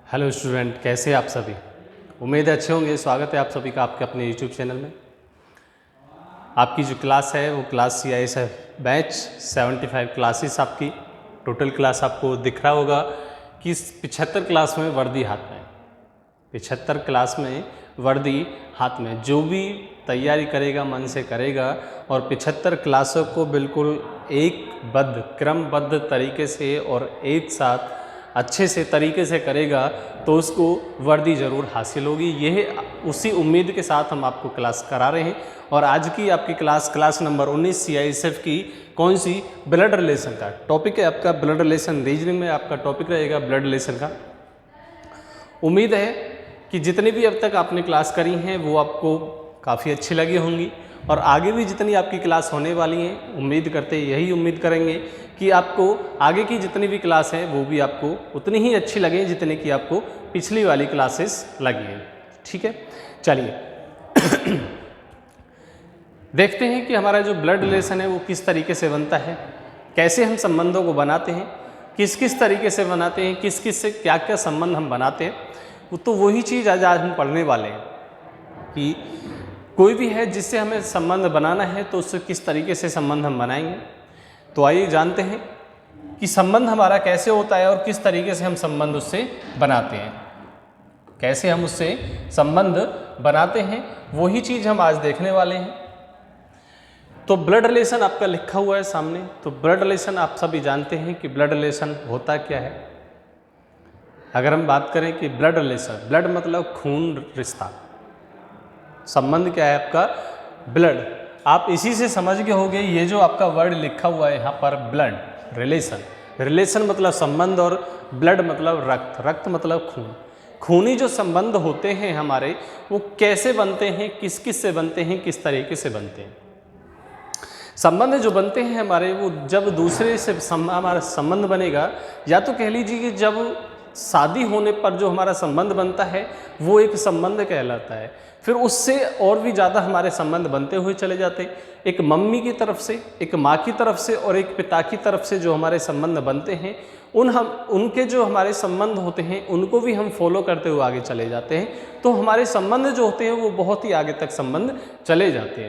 Hello student, कैसे हैं आप सभी। उम्मीद है अच्छे होंगे। स्वागत है आप सभी का आपके अपने यूट्यूब चैनल में। आपकी जो क्लास है वो क्लास CIS है बैच 75 क्लासेस आपकी टोटल क्लास आपको दिख रहा होगा कि 75 क्लास में वर्दी हाथ में, 75 क्लास में वर्दी हाथ में। जो भी तैयारी करेगा मन से करेगा और 75 क्लासों को बिल्कुल एक क्रमबद्ध तरीके से और एक साथ अच्छे से तरीके से करेगा तो उसको वर्दी ज़रूर हासिल होगी। यह उसी उम्मीद के साथ हम आपको क्लास करा रहे हैं। और आज की आपकी क्लास नंबर 19 CISF की कौन सी, ब्लड रिलेशन का टॉपिक है आपका। ब्लड रिलेशन रीजनिंग में आपका टॉपिक रहेगा ब्लड रिलेशन का। उम्मीद है कि जितनी भी अब तक आपने क्लास करी हैं वो आपको काफ़ी अच्छी लगी होंगी और आगे भी जितनी आपकी क्लास होने वाली हैं यही उम्मीद करेंगे कि आपको आगे की जितनी भी क्लास है वो भी आपको उतनी ही अच्छी लगे जितने की आपको पिछली वाली क्लासेस लगी हैं। ठीक है, चलिए देखते हैं कि हमारा जो ब्लड रिलेशन है वो किस तरीके से बनता है, कैसे हम संबंधों को बनाते हैं, किस किस तरीके से बनाते हैं, किस किस से क्या क्या संबंध हम बनाते हैं। तो वही चीज़ आज हम पढ़ने वाले हैं कि कोई भी है जिससे हमें संबंध बनाना है तो उससे किस तरीके से संबंध हम बनाएंगे। तो आइए जानते हैं कि संबंध हमारा कैसे होता है और किस तरीके से हम संबंध उससे बनाते हैं। कैसे हम उससे संबंध बनाते हैं वही चीज़ हम आज देखने वाले हैं। तो ब्लड रिलेशन आपका लिखा हुआ है सामने। तो ब्लड रिलेशन आप सभी जानते हैं कि ब्लड रिलेशन होता क्या है। अगर हम बात करें कि ब्लड रिलेशन, ब्लड मतलब खून रिश्ता, संबंध क्या है आपका ब्लड। आप इसी से समझ गए होंगे ये जो आपका वर्ड लिखा हुआ है यहाँ पर ब्लड रिलेशन, रिलेशन मतलब संबंध और ब्लड मतलब रक्त, रक्त मतलब खून। खूनी जो संबंध होते हैं हमारे वो कैसे बनते हैं, किस किस से बनते हैं, किस तरीके से बनते हैं। संबंध जो बनते हैं हमारे वो जब दूसरे से हमारा संबंध बनेगा, या तो कह लीजिए कि जब शादी होने पर जो हमारा संबंध बनता है वो एक संबंध कहलाता है। फिर उससे और भी ज़्यादा हमारे संबंध बनते हुए चले जाते हैं। एक मम्मी की तरफ से, एक माँ की तरफ से और एक पिता की तरफ से जो हमारे संबंध बनते हैं उनके जो हमारे संबंध होते हैं उनको भी हम फॉलो करते हुए आगे चले जाते हैं। तो हमारे संबंध जो होते हैं वो बहुत ही आगे तक संबंध चले जाते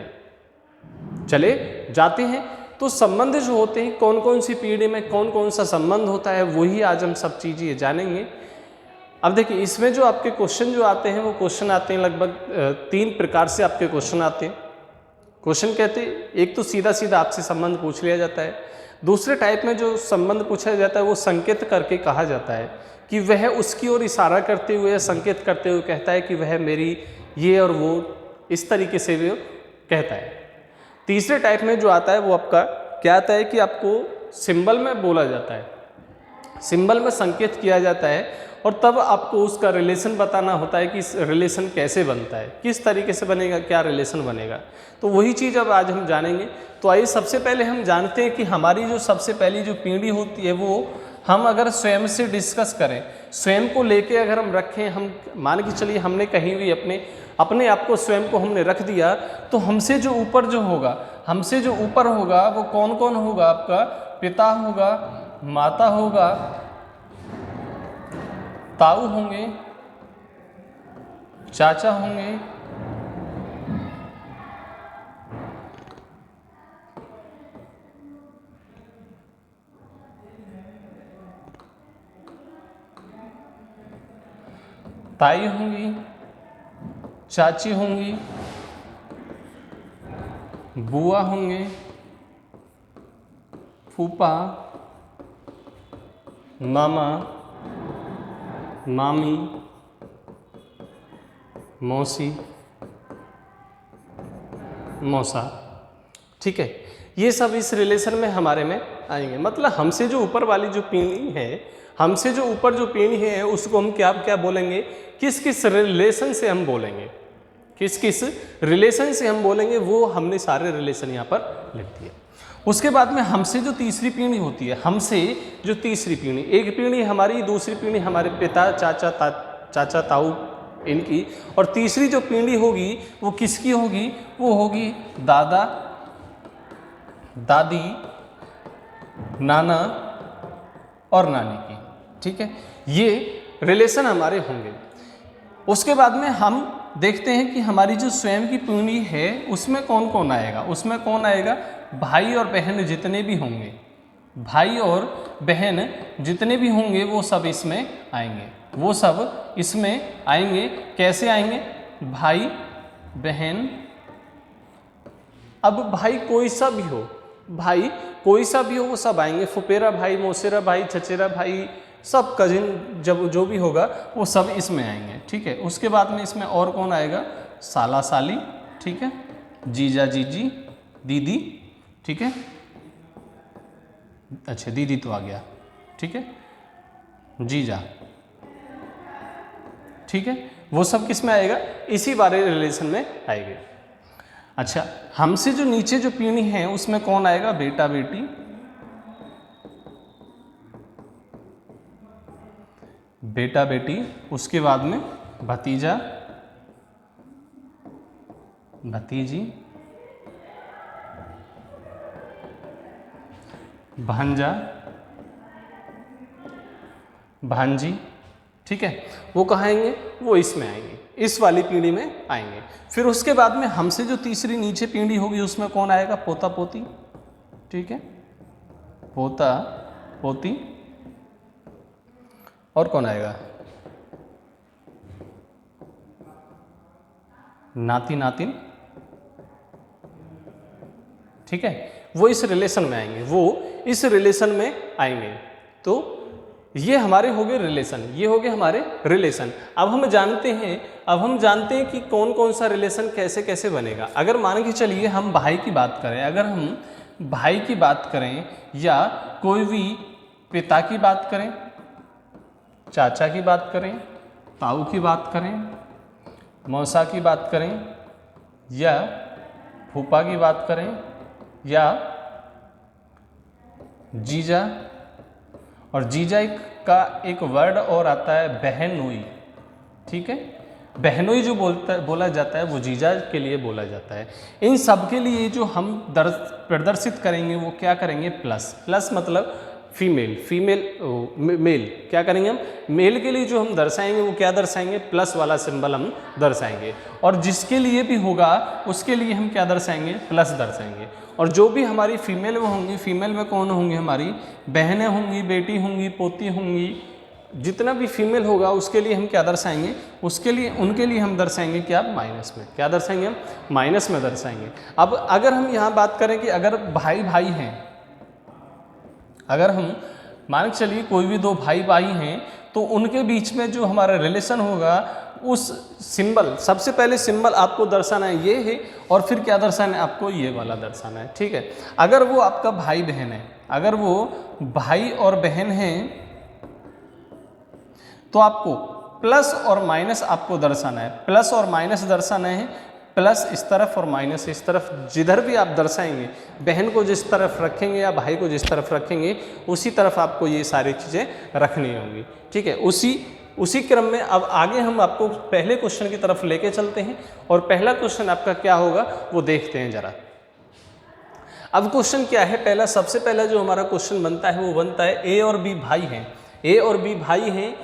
हैं। तो संबंध जो होते हैं कौन कौन सी पीढ़ी में कौन कौन सा संबंध होता है वही आज हम सब चीज़ें जानेंगे। अब देखिए इसमें जो आपके क्वेश्चन जो आते हैं वो क्वेश्चन आते हैं लगभग 3 प्रकार से आपके क्वेश्चन आते हैं। क्वेश्चन कहते हैं एक तो सीधा सीधा आपसे संबंध पूछ लिया जाता है। दूसरे टाइप में जो संबंध पूछा जाता है वो संकेत करके कहा जाता है कि वह उसकी ओर इशारा करते हुए, संकेत करते हुए कहता है कि वह मेरी ये और वो, इस तरीके से वो कहता है। तीसरे टाइप में जो आता है वो आपका क्या आता है कि आपको सिंबल में बोला जाता है, सिंबल में संकेत किया जाता है और तब आपको उसका रिलेशन बताना होता है कि रिलेशन कैसे बनता है, किस तरीके से बनेगा, क्या रिलेशन बनेगा। तो वही चीज़ अब आज हम जानेंगे। तो आइए सबसे पहले हम जानते हैं कि हमारी जो सबसे पहली जो पीढ़ी होती है वो हम अगर स्वयं से डिस्कस करें, स्वयं को लेके अगर हम रखें, हम मान के चलिए हमने कहीं भी अपने आप को स्वयं को हमने रख दिया तो हमसे जो ऊपर होगा वो कौन कौन होगा। आपका पिता होगा, माता होगा, ताऊ होंगे, चाचा होंगे, ताई होंगी, चाची होंगी, बुआ होंगे, फूफा, मामा, मामी, मौसी, मौसा। ठीक है, ये सब इस रिलेशन में हमारे में आएंगे। मतलब हमसे जो ऊपर वाली जो पीढ़ी है, हमसे जो ऊपर जो पीढ़ी है उसको हम क्या क्या बोलेंगे, किस किस रिलेशन से हम बोलेंगे, किस किस रिलेशन से हम बोलेंगे, वो हमने सारे रिलेशन यहाँ पर लिख दिए। उसके बाद में हमसे जो तीसरी पीढ़ी होती है, हमसे जो तीसरी पीढ़ी, एक पीढ़ी हमारी, दूसरी पीढ़ी हमारे पिता, चाचा ताऊ इनकी, और तीसरी जो पीढ़ी होगी वो किसकी होगी, वो होगी दादा दादी, नाना और नानी की। ठीक है, ये रिलेशन हमारे होंगे। उसके बाद में हम देखते हैं कि हमारी जो स्वयं की पीढ़ी है उसमें कौन कौन आएगा। उसमें कौन आएगा, भाई और बहन जितने भी होंगे, भाई और बहन जितने भी होंगे वो सब इसमें आएंगे, वो सब इसमें आएंगे। कैसे आएंगे, भाई बहन, अब भाई कोई सा भी हो, भाई कोई सा भी हो वो सब आएंगे, फुफेरा भाई, मौसेरा भाई, चचेरा भाई, सब कजिन जब जो भी होगा वो सब इसमें आएंगे, ठीक है। उसके बाद में इसमें और कौन आएगा, साला साली, ठीक है, जीजा जीजी, दीदी, ठीक है, अच्छा दीदी तो आ गया, ठीक है, जीजा, ठीक है, वो सब किस में आएगा, इसी वाले रिलेशन में आएंगे। अच्छा, हमसे जो नीचे जो पीढ़ी है उसमें कौन आएगा, बेटा बेटी, बेटा बेटी, उसके बाद में भतीजा भतीजी, भांजा भांजी, ठीक है, वो कहाँ आएंगे, वो इसमें आएंगे, इस वाली पीढ़ी में आएंगे। फिर उसके बाद में हमसे जो तीसरी नीचे पीढ़ी होगी उसमें कौन आएगा, पोता पोती, ठीक है, पोता पोती, और कौन आएगा, नाती नातिन, ठीक है, वो इस रिलेशन में आएंगे, वो इस रिलेशन में आएंगे। तो ये हमारे हो गए रिलेशन, ये हो गए हमारे रिलेशन। अब हम जानते हैं कि कौन कौन सा रिलेशन कैसे कैसे बनेगा। अगर मान के चलिए हम भाई की बात करें, अगर हम भाई की बात करें या कोई भी पिता की बात करें, चाचा की बात करें, ताऊ की बात करें, मौसा की बात करें, या फूफा की बात करें, या जीजा, और जीजा का एक वर्ड और आता है बहनोई, ठीक है, बहनोई जो बोला जाता है वो जीजा के लिए बोला जाता है। इन सब के लिए जो हम प्रदर्शित करेंगे वो क्या करेंगे, प्लस, प्लस मतलब फीमेल, मेल, क्या करेंगे हम, मेल के लिए जो हम दर्शाएंगे वो क्या दर्शाएंगे, प्लस वाला सिंबल हम दर्शाएंगे, और जिसके लिए भी होगा उसके लिए हम क्या दर्शाएंगे, प्लस दर्शाएंगे। और जो भी हमारी फीमेल में होंगी, फीमेल में कौन होंगी, हमारी बहनें होंगी, बेटी होंगी, पोती होंगी, जितना भी फीमेल होगा उसके लिए हम क्या दर्शाएंगे, उसके लिए उनके लिए हम दर्शाएंगे क्या, माइनस में, क्या दर्शाएंगे हम, माइनस में दर्शाएंगे। अब अगर हम यहाँ बात करें कि अगर भाई भाई हैं, अगर हम मान के चलिए कोई भी दो भाई भाई हैं तो उनके बीच में जो हमारा रिलेशन होगा उस सिंबल, सबसे पहले सिंबल आपको दर्शाना है ये है, और फिर क्या दर्शाना है आपको, ये वाला दर्शाना है, ठीक है। अगर वो आपका भाई बहन है, अगर वो भाई और बहन हैं तो आपको प्लस और माइनस आपको दर्शाना है, प्लस और माइनस दर्शाना है, प्लस इस तरफ और माइनस इस तरफ, जिधर भी आप दर्शाएंगे, बहन को जिस तरफ रखेंगे या भाई को जिस तरफ रखेंगे उसी तरफ आपको ये सारी चीज़ें रखनी होंगी, ठीक है। उसी क्रम में अब आगे हम आपको पहले क्वेश्चन की तरफ लेके चलते हैं, और पहला क्वेश्चन आपका क्या होगा वो देखते हैं जरा। अब क्वेश्चन क्या है, पहला, सबसे पहला जो हमारा क्वेश्चन बनता है वो बनता है ए और बी भाई हैं, ए और बी भाई हैं,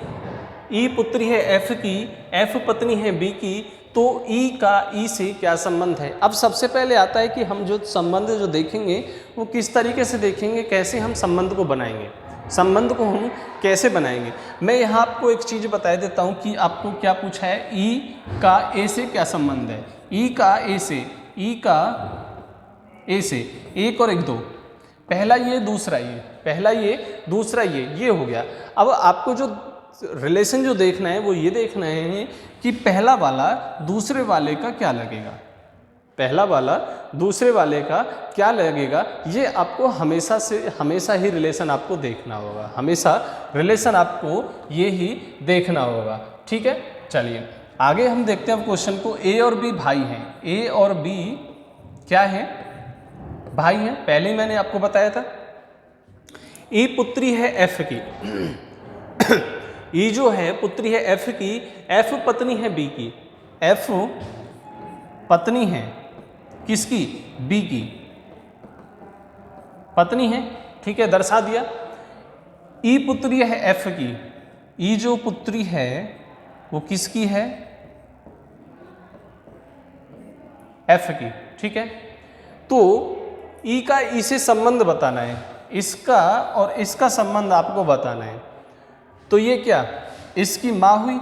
ई पुत्री है एफ की, एफ पत्नी है बी की, तो ई का ई से क्या संबंध है। अब सबसे पहले आता है कि हम जो संबंध जो देखेंगे वो किस तरीके से देखेंगे, कैसे हम संबंध को बनाएंगे, संबंध को हम कैसे बनाएंगे। मैं यहाँ आपको एक चीज़ बता देता हूँ कि आपको क्या पूछा है, ई का ए से क्या संबंध है, ई का ए से, ई का ए से, एक और एक दो, पहला ये दूसरा ये, पहला ये दूसरा ये हो गया। अब आपको जो रिलेशन जो देखना है वो ये देखना है कि पहला वाला दूसरे वाले का क्या लगेगा, पहला वाला दूसरे वाले का क्या लगेगा, ये आपको हमेशा ही रिलेशन आपको देखना होगा, हमेशा रिलेशन आपको ये ही देखना होगा, ठीक है। चलिए आगे हम देखते हैं अब क्वेश्चन को। ए और बी भाई हैं, ए और बी क्या है, भाई हैं, पहले ही मैंने आपको बताया था। ई पुत्री है एफ की ई जो है पुत्री है एफ की, एफ पत्नी है बी की, एफ पत्नी है किसकी, बी की पत्नी है, ठीक है, दर्शा दिया। ई पुत्री है एफ की, ई जो पुत्री है वो किसकी है? एफ की। ठीक है, तो ई का ई से संबंध बताना है, इसका और इसका संबंध आपको बताना है। तो ये क्या, इसकी माँ हुई,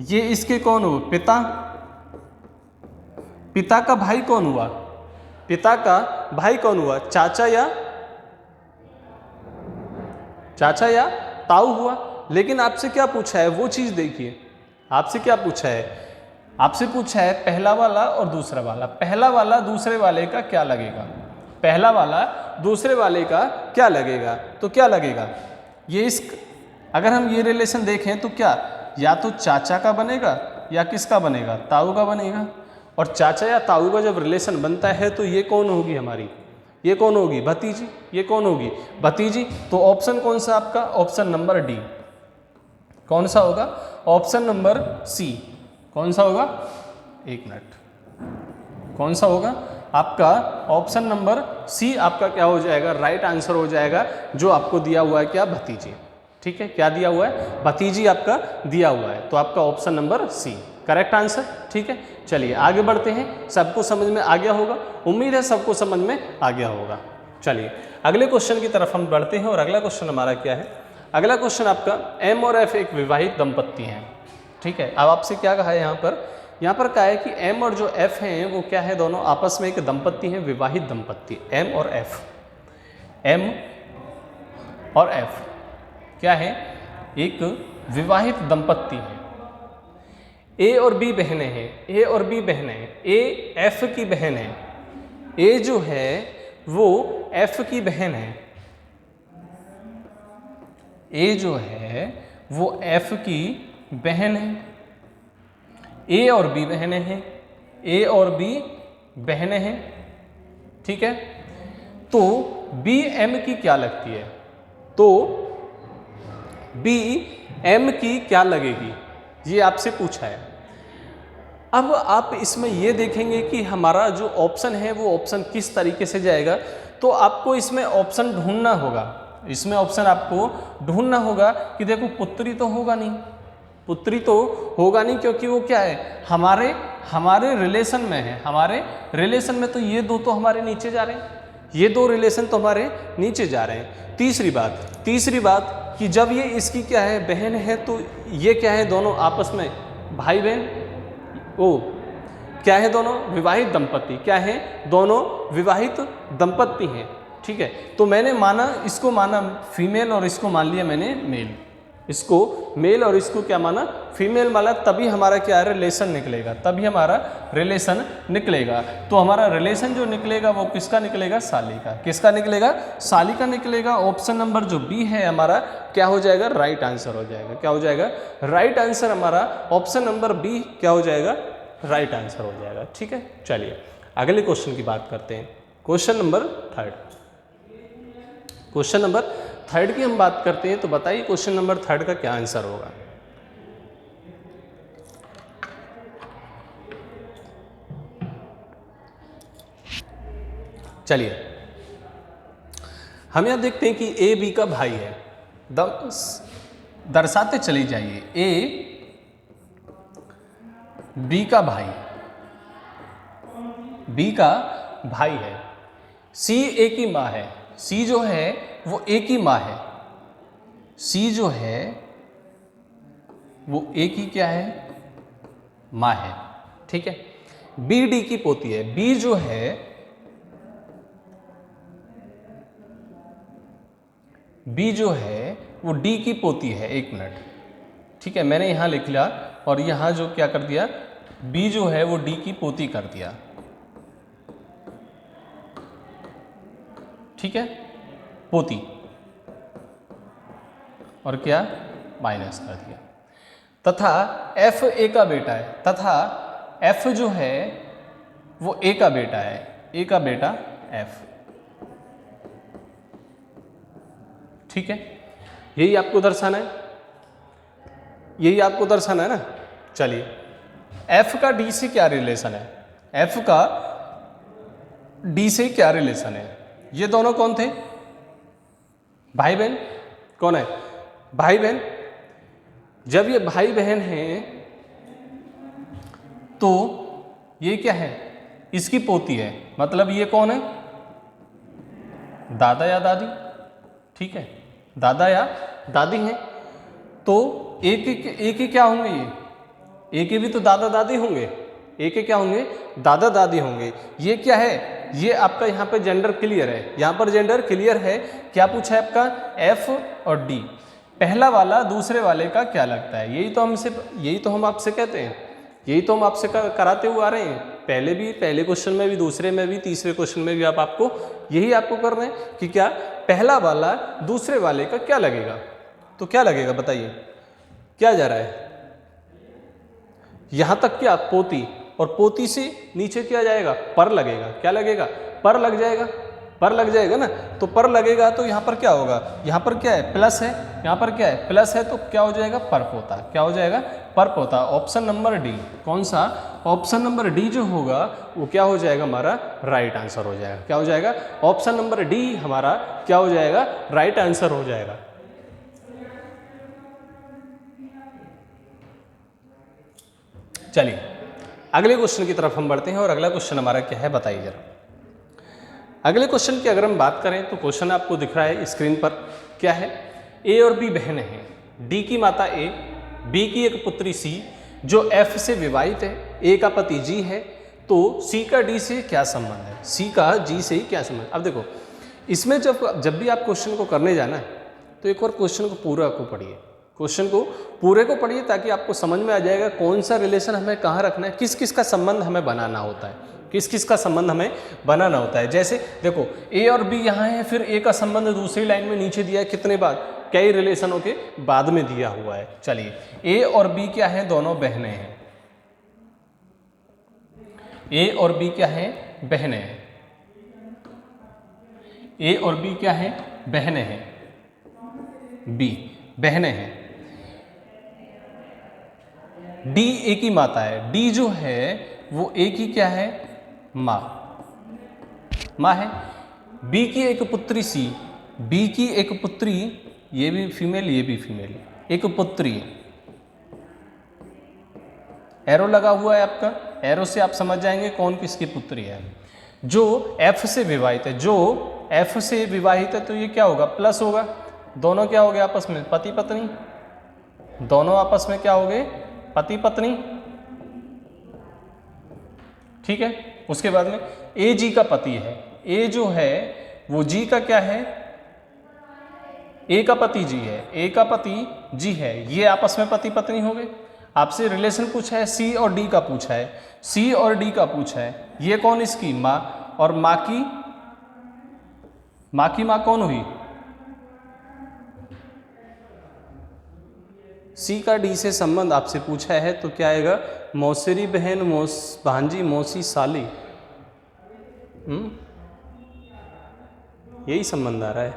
ये इसके कौन हुए? पिता। पिता का भाई कौन हुआ? पिता का भाई कौन हुआ? चाचा या ताऊ हुआ। लेकिन आपसे क्या पूछा है वो चीज देखिए, आपसे क्या पूछा है? आपसे पूछा है पहला वाला और दूसरा वाला। पहला वाला दूसरे वाले का क्या लगेगा? पहला वाला दूसरे वाले का क्या लगेगा? तो क्या लगेगा? ये अगर हम ये रिलेशन देखें तो क्या, या तो चाचा का बनेगा या किसका बनेगा? ताऊ का बनेगा। और चाचा या ताऊ का जब रिलेशन बनता है तो ये कौन होगी हमारी? ये कौन होगी? भतीजी। ये कौन होगी? भतीजी। तो ऑप्शन कौन सा आपका? Option number D. कौन सा होगा? Option number C. कौन सा होगा? एक मिनट, कौन सा होगा आपका? ऑप्शन नंबर सी आपका क्या हो जाएगा? राइट आंसर हो जाएगा, जो आपको दिया हुआ है क्या? भतीजी। ठीक है, क्या दिया हुआ है? भतीजी आपका दिया हुआ है, तो आपका option number C correct answer. ठीक है, चलिए आगे बढ़ते हैं। सबको समझ में आ गया होगा, उम्मीद है सबको समझ में आ गया होगा। चलिए अगले क्वेश्चन की तरफ हम बढ़ते हैं, और अगला क्वेश्चन हमारा क्या है? अगला क्वेश्चन आपका, एम और एफ एक विवाहित दंपत्ति हैं। ठीक है, अब आपसे क्या कहा है यहाँ पर कहा है कि एम और जो एफ हैं वो क्या है? दोनों आपस में एक दंपत्ति हैं, विवाहित दंपत्ति। एम और एफ क्या है? एक विवाहित दंपत्ति है। ए और बी बहनें हैं, ए और बी बहनें हैं। ए एफ की बहन है, ए जो है वो एफ की बहन है। ए जो है वो एफ की बहन है। ए और बी बहनें हैं, ए और बी बहनें हैं। ठीक है, तो बी एम की क्या लगती है? तो बी एम की क्या लगेगी, ये आपसे पूछा है। अब आप इसमें ये देखेंगे कि हमारा जो ऑप्शन है वो ऑप्शन किस तरीके से जाएगा। तो आपको इसमें ऑप्शन ढूंढना होगा, इसमें ऑप्शन आपको ढूंढना होगा कि देखो पुत्री तो होगा नहीं, पुत्री तो होगा नहीं, क्योंकि वो क्या है? हमारे रिलेशन में है। हमारे रिलेशन में तो ये दो तो हमारे नीचे जा रहे हैं, ये दो रिलेशन तो हमारे नीचे जा रहे हैं। तीसरी बात कि जब ये इसकी क्या है? बहन है, तो ये क्या है? दोनों आपस में भाई बहन, ओ क्या है? दोनों विवाहित दंपत्ति। क्या है? दोनों विवाहित दंपत्ति हैं। ठीक है, तो मैंने माना, इसको माना फीमेल और इसको मान लिया मैंने मेल। इसको मेल और इसको क्या माना? फीमेल माना, तभी हमारा क्या है? रिलेशन निकलेगा, तभी हमारा रिलेशन निकलेगा। तो हमारा रिलेशन जो निकलेगा वो किसका निकलेगा? साली का। किसका निकलेगा? साली का निकलेगा। ऑप्शन नंबर जो बी है हमारा क्या हो जाएगा? राइट आंसर हो जाएगा। क्या हो जाएगा? राइट आंसर हमारा ऑप्शन नंबर बी क्या हो जाएगा? राइट आंसर हो जाएगा। ठीक है, चलिए अगले क्वेश्चन की बात करते हैं। क्वेश्चन नंबर थर्ड की हम बात करते हैं। तो बताइए क्वेश्चन नंबर 3 का क्या आंसर होगा? चलिए हम यहां देखते हैं कि ए बी का भाई है। दर्शाते चली जाइए, ए बी का भाई, बी का भाई है। सी ए की माँ है, सी जो है वो ए की माँ है। सी जो है वो ए की क्या है? माँ है। ठीक है, बी डी की पोती है। बी जो है वो डी की पोती है। एक मिनट, ठीक है, मैंने यहां लिख लिया और यहां जो क्या कर दिया? बी जो है वो डी की पोती कर दिया। ठीक है, पोती, और क्या? माइनस कर दिया। तथा एफ ए का बेटा है, तथा एफ जो है वो ए का बेटा है, ए का बेटा एफ। ठीक है, यही आपको दर्शाना है, यही आपको दर्शाना है ना। चलिए, एफ का डी से क्या रिलेशन है? एफ का डी से क्या रिलेशन है? ये दोनों कौन थे? भाई बहन। कौन है? भाई बहन। जब ये भाई बहन हैं तो ये क्या है, इसकी पोती है, मतलब ये कौन है, दादा या दादी, ठीक है, दादा या दादी हैं। तो एक ही क्या होंगे, ये एक ही भी तो दादा दादी होंगे, एक ही क्या होंगे, दादा दादी होंगे। ये क्या है, ये आपका यहाँ पे जेंडर क्लियर है, यहाँ पर जेंडर क्लियर है। क्या पूछा है आपका, एफ और डी, पहला वाला दूसरे वाले का क्या लगता है, यही तो हम आपसे कहते हैं, यही तो हम आपसे कराते हुए आ रहे हैं, पहले क्वेश्चन में भी, दूसरे में भी, तीसरे क्वेश्चन में भी आपको यही कर रहे हैं कि क्या पहला वाला दूसरे वाले का क्या लगेगा। तो क्या लगेगा बताइए, क्या जा रहा है, यहां तक क्या पोती, और पोती से नीचे क्या जाएगा, पर लगेगा, क्या लगेगा, पर लग जाएगा, पर लग जाएगा ना। तो पर लगेगा तो यहाँ पर क्या होगा, यहाँ पर क्या है, प्लस है, यहाँ पर क्या है, प्लस है, तो क्या हो जाएगा, पर पोता, क्या हो जाएगा, पर पोता। ऑप्शन नंबर डी, कौन सा, ऑप्शन नंबर डी जो होगा वो क्या हो जाएगा, हमारा राइट आंसर हो जाएगा। क्या हो जाएगा, ऑप्शन नंबर डी हमारा क्या हो जाएगा, राइट आंसर हो जाएगा। चलिए अगले क्वेश्चन की तरफ हम बढ़ते हैं, और अगला क्वेश्चन हमारा क्या है बताइए जरा। अगले क्वेश्चन की अगर हम बात करें तो क्वेश्चन आपको दिख रहा है स्क्रीन पर, क्या है, ए और बी बहनें हैं, डी की माता ए, बी की एक पुत्री सी, जो एफ से विवाहित है, ए का पति जी है, तो सी का डी से क्या संबंध है, सी का जी से ही क्या संबंध। अब देखो इसमें जब भी आप क्वेश्चन को करने जाना है तो एक बार क्वेश्चन को पूरा को पढ़िए, क्वेश्चन को पूरे को पढ़िए, ताकि आपको समझ में आ जाएगा कौन सा रिलेशन हमें कहाँ रखना है, किस किस का संबंध हमें बनाना होता है, किस किस का संबंध हमें बनाना होता है। जैसे देखो ए और बी यहाँ है, फिर ए का संबंध दूसरी लाइन में नीचे दिया है, कितने बार, कई रिलेशनों के बाद में दिया हुआ है। चलिए ए और बी क्या है, दोनों बहनें हैं, ए और बी क्या है, बहनें हैं, ए और बी क्या है, बहनें हैं, बी बहनें हैं, डी ए की माता है, डी जो है वो ए की क्या है, माँ है, बी की एक पुत्री सी, बी की एक पुत्री, ये भी फीमेल ये भी फीमेल, एक पुत्री, एरो लगा हुआ है आपका, एरो से आप समझ जाएंगे कौन किसकी पुत्री है। जो एफ से विवाहित है, जो एफ से विवाहित है तो ये क्या होगा, प्लस होगा, दोनों क्या हो गए आपस में, पति पत्नी, दोनों आपस में क्या हो गए, पति पत्नी, ठीक है। उसके बाद में ए जी का पति है, ए जो है वो जी का क्या है, ए का पति जी है, ए का पति जी है, ये आपस में पति पत्नी हो गए। आपसे रिलेशन पूछा है, सी और डी का पूछा है, सी और डी का पूछा है, ये कौन, इसकी माँ, और माँ की माँ कौन हुई, सी का डी से संबंध आपसे पूछा है तो क्या आएगा, मौसेरी बहन, भांजी, मौसी, साली, यही संबंध आ रहा है।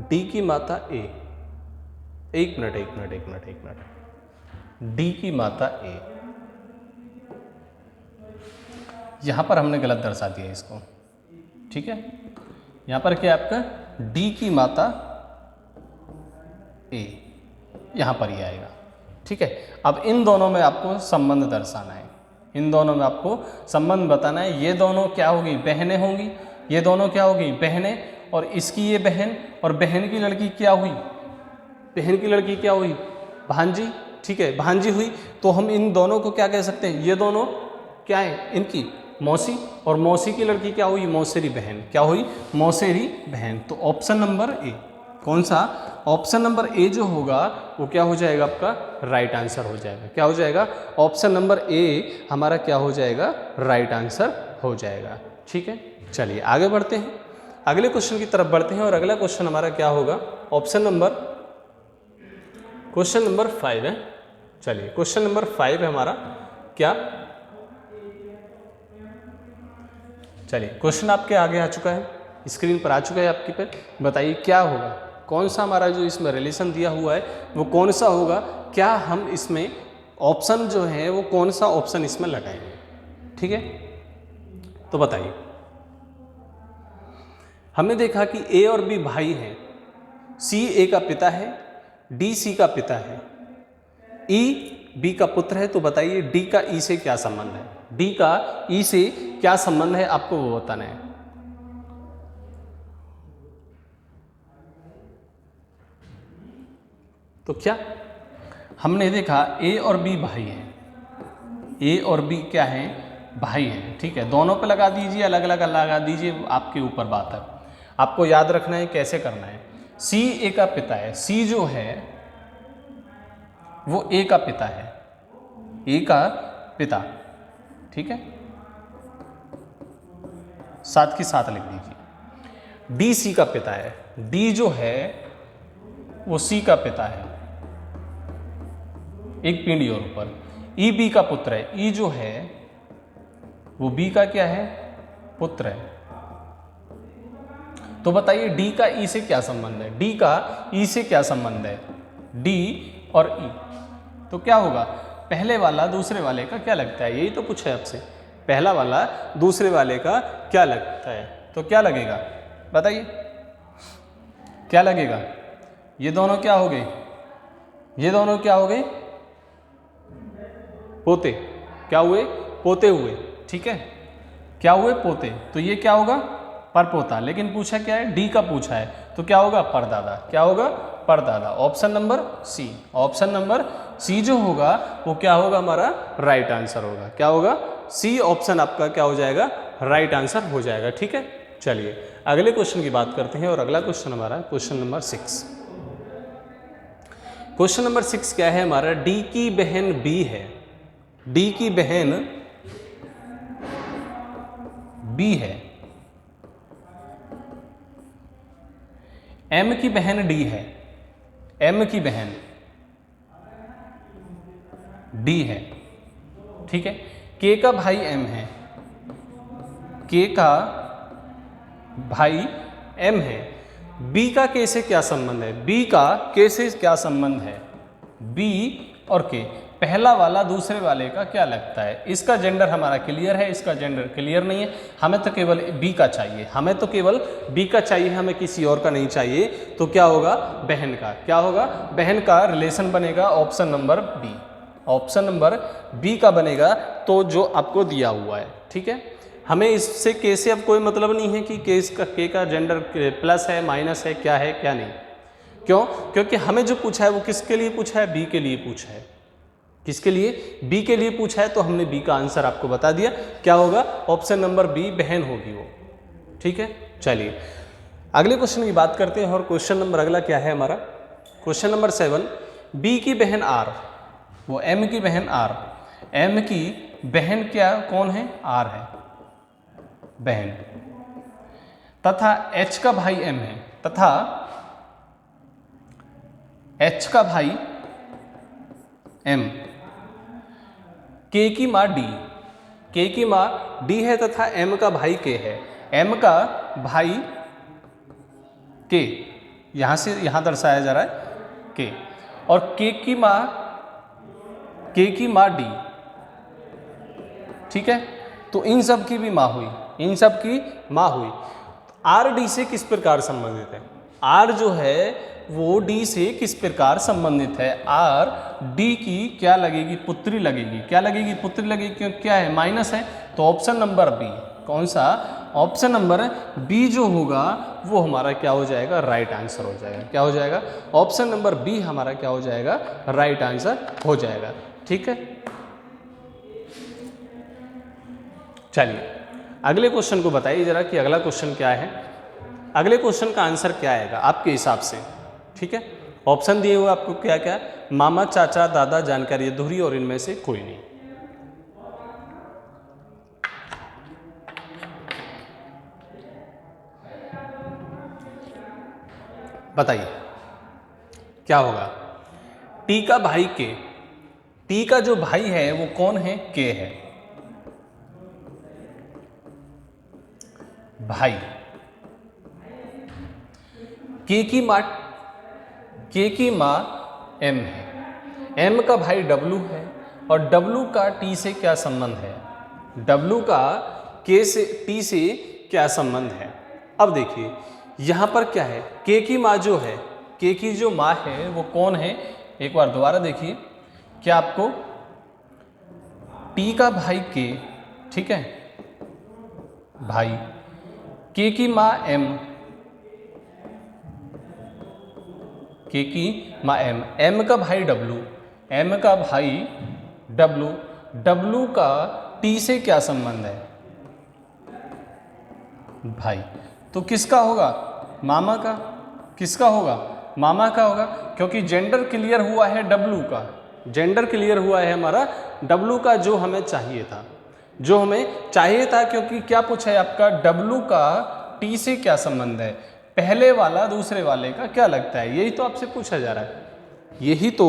डी की माता ए, एक मिनट, डी की माता ए, यहां पर हमने गलत दर्शा दिया इसको, ठीक है। यहां पर क्या है आपका, डी की माता ए, यहां पर ही आएगा, ठीक है। अब इन दोनों में आपको संबंध दर्शाना है, इन दोनों में आपको संबंध बताना है। ये दोनों क्या होगी, बहनें होंगी, ये दोनों क्या होगी, बहनें, और इसकी ये बहन, और बहन की लड़की क्या हुई, बहन की लड़की क्या हुई, भांजी, ठीक है, भांजी हुई। तो हम इन दोनों को क्या कह सकते हैं, ये दोनों क्या है, इनकी मौसी, और मौसी की लड़की क्या हुई, मौसेरी बहन, क्या हुई, मौसेरी बहन। तो ऑप्शन नंबर ए, कौन सा, ऑप्शन नंबर ए जो होगा वो क्या हो जाएगा, आपका राइट आंसर हो जाएगा। क्या हो जाएगा, ऑप्शन नंबर ए हमारा क्या हो जाएगा, राइट आंसर हो जाएगा, ठीक है। चलिए आगे बढ़ते हैं, अगले क्वेश्चन की तरफ बढ़ते हैं, और अगला क्वेश्चन हमारा क्या होगा, क्वेश्चन नंबर 5 है। चलिए क्वेश्चन नंबर 5 है हमारा, क्या, चलिए क्वेश्चन आपके आगे आ चुका है, स्क्रीन पर आ चुका है आपके पे, बताइए क्या होगा, कौन सा हमारा जो इसमें रिलेशन दिया हुआ है वो कौन सा होगा, क्या हम इसमें ऑप्शन जो है वो कौन सा ऑप्शन इसमें लगाएंगे, ठीक है। तो बताइए, हमने देखा कि ए और बी भाई हैं, सी ए का पिता है, डी सी का पिता है, ई बी का पुत्र है, तो बताइए डी का ई से क्या संबंध है, डी का ई से क्या संबंध है, आपको वो बताना है। तो क्या हमने देखा ए और बी भाई हैं, ए और बी क्या है, भाई हैं, ठीक है। दोनों पे लगा दीजिए, अलग अलग लगा दीजिए, आपके ऊपर बात है। आपको याद रखना है कैसे करना है। सी ए का पिता है, सी जो है वो ए का पिता है, ए का पिता, ठीक है, साथ के साथ लिख दीजिए। डी सी का पिता है, डी जो है वो सी का पिता है, एक पीढ़ी और ऊपर। ई बी का पुत्र है, ई जो है वो बी का क्या है, पुत्र है। तो बताइए डी का ई से क्या संबंध है, डी का ई से क्या संबंध है, डी और ई। तो क्या होगा, पहले वाला दूसरे वाले का क्या लगता है, यही तो पूछा है आपसे, पहला वाला दूसरे वाले का क्या लगता है। तो क्या लगेगा बताइए, क्या लगेगा, ये दोनों क्या हो गए, ये दोनों क्या हो गए, पोते, क्या हुए, पोते हुए, ठीक है, क्या हुए, पोते। तो ये क्या होगा, परपोता। लेकिन पूछा क्या है, डी का पूछा है, तो क्या होगा, परदादा, क्या होगा, परदादा। Option number C, option number C जो होगा वो क्या होगा, हमारा राइट आंसर होगा। क्या होगा, सी ऑप्शन आपका क्या हो जाएगा, राइट आंसर हो जाएगा, ठीक है। चलिए अगले क्वेश्चन की बात करते हैं, और अगला क्वेश्चन हमारा क्वेश्चन नंबर 6। क्वेश्चन नंबर 6 क्या है हमारा, डी की बहन बी है, डी की बहन बी है, एम की बहन डी है, एम की बहन डी है, ठीक है। के का भाई एम है, के का भाई एम है, बी का के से क्या संबंध है, बी का के से क्या संबंध है, बी और के, पहला वाला दूसरे वाले का क्या लगता है। इसका जेंडर हमारा क्लियर है, इसका जेंडर क्लियर नहीं है, हमें तो केवल बी का चाहिए, हमें तो केवल बी का चाहिए, हमें किसी और का नहीं चाहिए। तो क्या होगा, बहन का, क्या होगा, बहन का रिलेशन बनेगा option number B, option number B का बनेगा, तो जो आपको दिया हुआ है, ठीक है। हमें इससे के से अब कोई मतलब नहीं है कि के का जेंडर प्लस है माइनस है, क्या है क्या नहीं, क्यों, क्योंकि हमें जो पूछा है वो किसके लिए पूछा है, बी के लिए पूछा है, किसके लिए, बी के लिए पूछा है, तो हमने बी का आंसर आपको बता दिया, क्या होगा, ऑप्शन नंबर बी, बहन होगी वो, ठीक है। चलिए अगले क्वेश्चन की बात करते हैं, और क्वेश्चन नंबर अगला क्या है हमारा, क्वेश्चन नंबर 7, बी की बहन आर, वो एम की बहन आर, एम की बहन क्या कौन है, आर है बहन, तथा एच का भाई एम है, तथा एच का भाई एम, के की माँ डी, के की माँ डी है, तथा एम का भाई के है, एम का भाई के, यहां से यहां दर्शाया जा रहा है के, और के की माँ डी, ठीक है। तो इन सब की भी माँ हुई, इन सब की माँ हुई। आर डी से किस प्रकार संबंधित है, आर जो है वो डी से किस प्रकार संबंधित है, आर डी की क्या लगेगी, पुत्री लगेगी, क्या लगेगी, पुत्री लगेगी, क्यों, क्या है, माइनस है। तो ऑप्शन नंबर बी, कौन सा, ऑप्शन नंबर बी जो होगा वो हमारा क्या हो जाएगा, राइट आंसर हो जाएगा, क्या हो जाएगा, ऑप्शन नंबर बी हमारा क्या हो जाएगा, राइट आंसर हो जाएगा, ठीक है। चलिए अगले क्वेश्चन को बताइए जरा कि अगला क्वेश्चन क्या है, अगले क्वेश्चन का आंसर क्या आएगा आपके हिसाब से, ठीक है। ऑप्शन दिए हुए आपको क्या क्या, मामा, चाचा, दादा, जानकारी अधूरी और इनमें से कोई नहीं। बताइए क्या होगा, टी का भाई के, टी का जो भाई है वो कौन है, के है, भाई, के की माँ एम है, एम का भाई डब्लू है, और डब्लू का टी से क्या संबंध है, डब्लू का के से टी से क्या संबंध है। अब देखिए यहाँ पर क्या है, के की माँ जो है, के की जो माँ है वो कौन है, एक बार दोबारा देखिए, क्या आपको टी का भाई के, ठीक है, भाई के की माँ एम, के की माँ एम, एम का भाई डब्लू, एम का भाई डब्लू, डब्लू का टी से क्या संबंध है? भाई। तो किसका होगा? मामा का। किसका होगा? मामा का होगा, क्योंकि जेंडर क्लियर हुआ है डब्लू का, जेंडर क्लियर हुआ है हमारा डब्लू का, जो हमें चाहिए था, जो हमें चाहिए था। क्योंकि क्या पूछा है आपका, डब्लू का टी से क्या संबंध है, पहले वाला दूसरे वाले का क्या लगता है, यही तो आपसे पूछा जा रहा है, यही तो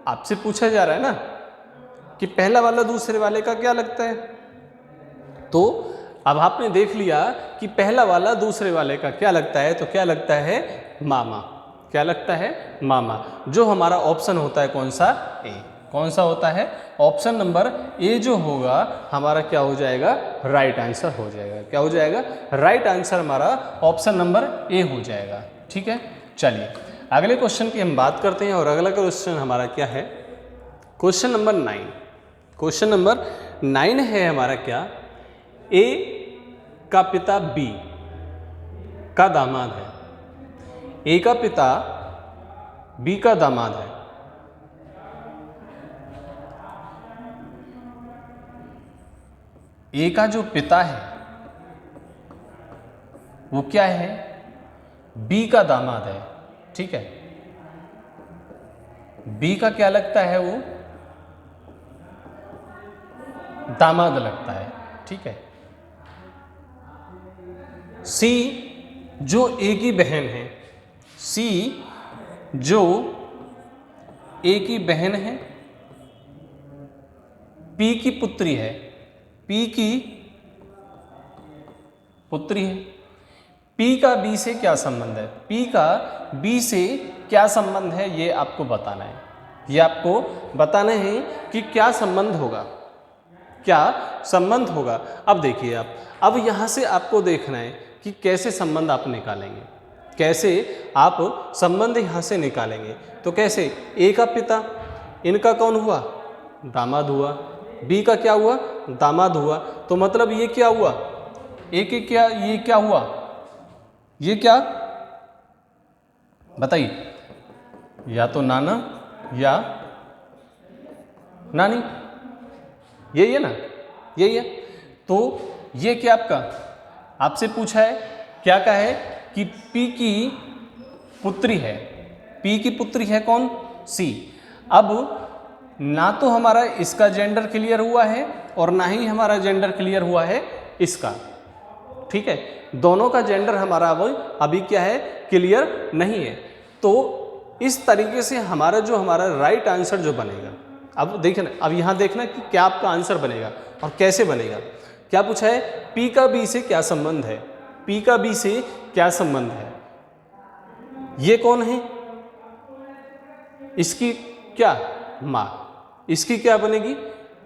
आपसे पूछा जा रहा है ना, कि पहला वाला दूसरे वाले का क्या लगता है। तो अब आपने देख लिया कि पहला वाला दूसरे वाले का क्या लगता है, तो क्या लगता है? मामा। क्या लगता है? मामा। जो हमारा ऑप्शन होता है कौन सा? ए। कौन सा होता है? ऑप्शन नंबर ए जो होगा हमारा क्या हो जाएगा? राइट आंसर हो जाएगा। क्या हो जाएगा? राइट आंसर हमारा ऑप्शन नंबर ए हो जाएगा। ठीक है, चलिए अगले क्वेश्चन की हम बात करते हैं, और अगला क्वेश्चन हमारा क्या है? Question number 9। क्वेश्चन नंबर 9 है हमारा क्या? ए का पिता बी का दामाद है। ए का पिता बी का दामाद है। ए का जो पिता है वो क्या है? बी का दामाद है। ठीक है, बी का क्या लगता है? वो दामाद लगता है। ठीक है, सी जो ए की बहन है, सी जो ए की बहन है, पी की पुत्री है, पी की पुत्री है। पी का बी से क्या संबंध है? पी का बी से क्या संबंध है, ये आपको बताना है। ये आपको बताना है कि क्या संबंध होगा, क्या संबंध होगा। अब देखिए आप, अब यहां से आपको देखना है कि कैसे संबंध आप निकालेंगे, कैसे आप संबंध यहां से निकालेंगे। तो कैसे? ए का पिता, इनका कौन हुआ? दामाद हुआ। बी का क्या हुआ? दामाद हुआ। तो मतलब ये क्या हुआ? ए के क्या, ये क्या हुआ? ये क्या बताइए? या तो नाना या नानी, यही है ना, यही है। तो ये क्या आपका, आपसे पूछा है क्या का है कि पी की पुत्री है। पी की पुत्री है कौन? सी। अब ना तो हमारा इसका जेंडर क्लियर हुआ है और ना ही हमारा जेंडर क्लियर हुआ है इसका। ठीक है, दोनों का जेंडर हमारा अभी क्या है? क्लियर नहीं है। तो इस तरीके से हमारा जो राइट आंसर जो बनेगा, अब देखना, अब यहाँ देखना कि क्या आपका आंसर बनेगा और कैसे बनेगा। क्या पूछा है? पी का बी से क्या संबंध है? पी का बी से क्या संबंध है? ये कौन है? इसकी क्या? माँ। इसकी क्या बनेगी?